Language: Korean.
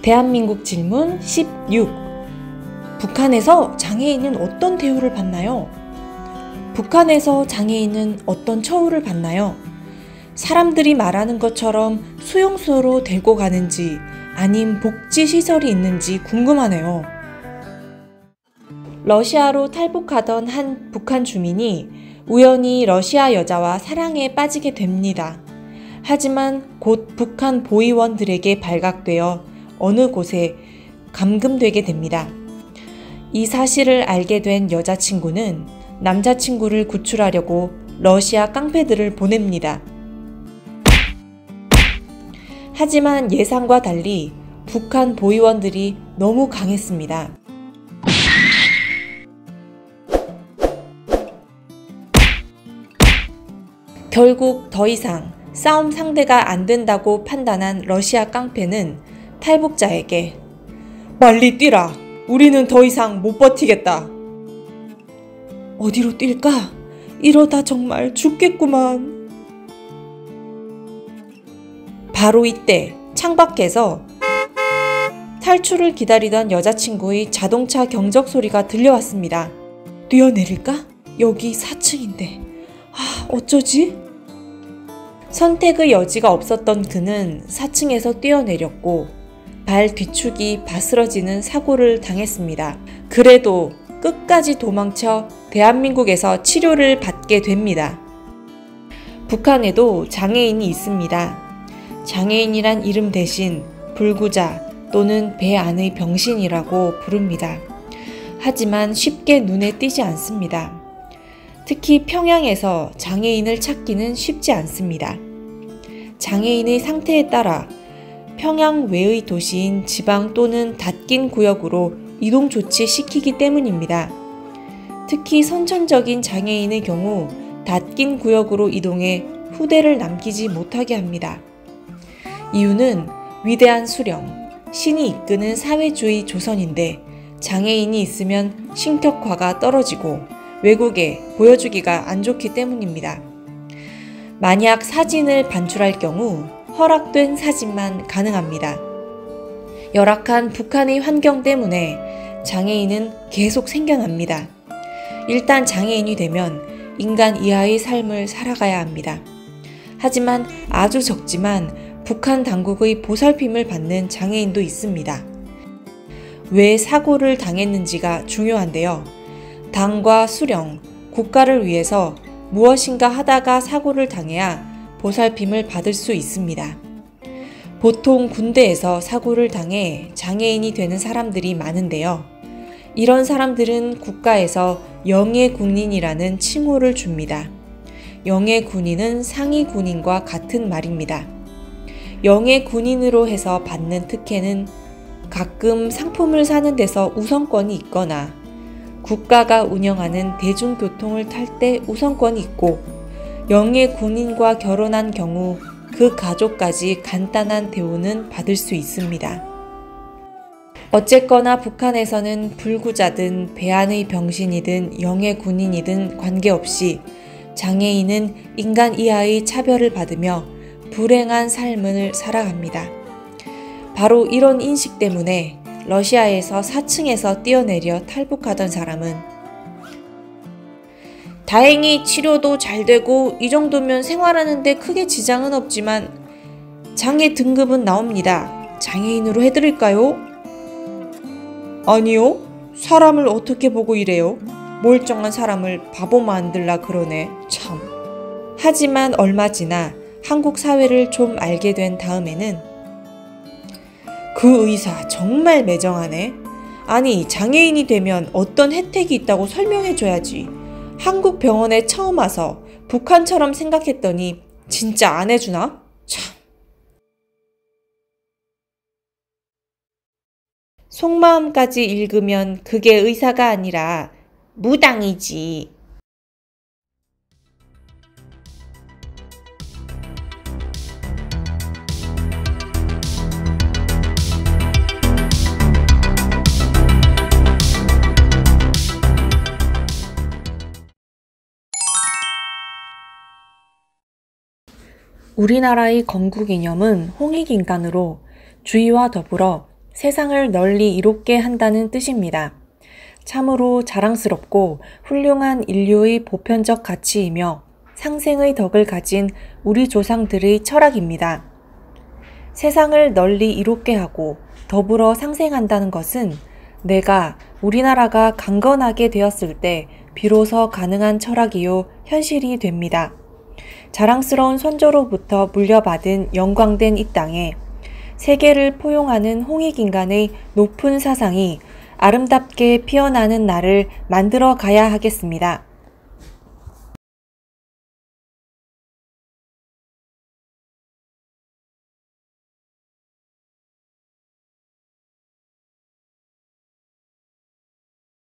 대한민국 질문 16. 북한에서 장애인은 어떤 대우를 받나요? 북한에서 장애인은 어떤 처우를 받나요? 사람들이 말하는 것처럼 수용소로 데리고 가는지 아님 복지시설이 있는지 궁금하네요. 러시아로 탈북하던 한 북한 주민이 우연히 러시아 여자와 사랑에 빠지게 됩니다. 하지만 곧 북한 보위원들에게 발각되어 어느 곳에 감금되게 됩니다. 이 사실을 알게 된 여자친구는 남자친구를 구출하려고 러시아 깡패들을 보냅니다. 하지만 예상과 달리 북한 보위원들이 너무 강했습니다. 결국 더 이상 싸움 상대가 안 된다고 판단한 러시아 깡패는 탈북자에게 "빨리 뛰라. 우리는 더 이상 못 버티겠다." 어디로 뛸까? 이러다 정말 죽겠구만. 바로 이때 창밖에서 탈출을 기다리던 여자친구의 자동차 경적 소리가 들려왔습니다. 뛰어내릴까? 여기 4층인데. 어쩌지? 선택의 여지가 없었던 그는 4층에서 뛰어내렸고 발 뒤축이 바스러지는 사고를 당했습니다. 그래도 끝까지 도망쳐 대한민국에서 치료를 받게 됩니다. 북한에도 장애인이 있습니다. 장애인이란 이름 대신 불구자 또는 배 안의 병신이라고 부릅니다. 하지만 쉽게 눈에 띄지 않습니다. 특히 평양에서 장애인을 찾기는 쉽지 않습니다. 장애인의 상태에 따라 평양 외의 도시인 지방 또는 닫힌 구역으로 이동 조치시키기 때문입니다. 특히 선천적인 장애인의 경우 닫힌 구역으로 이동해 후대를 남기지 못하게 합니다. 이유는 위대한 수령, 신이 이끄는 사회주의 조선인데 장애인이 있으면 신격화가 떨어지고 외국에 보여주기가 안 좋기 때문입니다. 만약 사진을 반출할 경우 허락된 사진만 가능합니다. 열악한 북한의 환경 때문에 장애인은 계속 생겨납니다. 일단 장애인이 되면 인간 이하의 삶을 살아가야 합니다. 하지만 아주 적지만 북한 당국의 보살핌을 받는 장애인도 있습니다. 왜 사고를 당했는지가 중요한데요. 당과 수령, 국가를 위해서 무엇인가 하다가 사고를 당해야 보살핌을 받을 수 있습니다. 보통 군대에서 사고를 당해 장애인이 되는 사람들이 많은데요. 이런 사람들은 국가에서 영예군인이라는 칭호를 줍니다. 영예군인은 상위 군인과 같은 말입니다. 영예군인으로 해서 받는 특혜는 가끔 상품을 사는 데서 우선권이 있거나 국가가 운영하는 대중교통을 탈 때 우선권이 있고 영예 군인과 결혼한 경우 그 가족까지 간단한 대우는 받을 수 있습니다. 어쨌거나 북한에서는 불구자든 배 안의 병신이든 영예 군인이든 관계없이 장애인은 인간 이하의 차별을 받으며 불행한 삶을 살아갑니다. 바로 이런 인식 때문에 러시아에서 4층에서 뛰어내려 탈북하던 사람은 다행히 치료도 잘 되고 이 정도면 생활하는데 크게 지장은 없지만 장애 등급은 나옵니다. 장애인으로 해드릴까요? 아니요. 사람을 어떻게 보고 이래요? 멀쩡한 사람을 바보 만들라 그러네. 참. 하지만 얼마 지나 한국 사회를 좀 알게 된 다음에는 그 의사 정말 매정하네. 아니 장애인이 되면 어떤 혜택이 있다고 설명해줘야지. 한국 병원에 처음 와서 북한처럼 생각했더니 진짜 안 해주나? 참. 속마음까지 읽으면 그게 의사가 아니라 무당이지. 우리나라의 건국 이념은 홍익인간으로 주의와 더불어 세상을 널리 이롭게 한다는 뜻입니다. 참으로 자랑스럽고 훌륭한 인류의 보편적 가치이며 상생의 덕을 가진 우리 조상들의 철학입니다. 세상을 널리 이롭게 하고 더불어 상생한다는 것은 내가 우리나라가 강건하게 되었을 때 비로소 가능한 철학이요 현실이 됩니다. 자랑스러운 선조로부터 물려받은 영광된 이 땅에 세계를 포용하는 홍익인간의 높은 사상이 아름답게 피어나는 날을 만들어 가야 하겠습니다.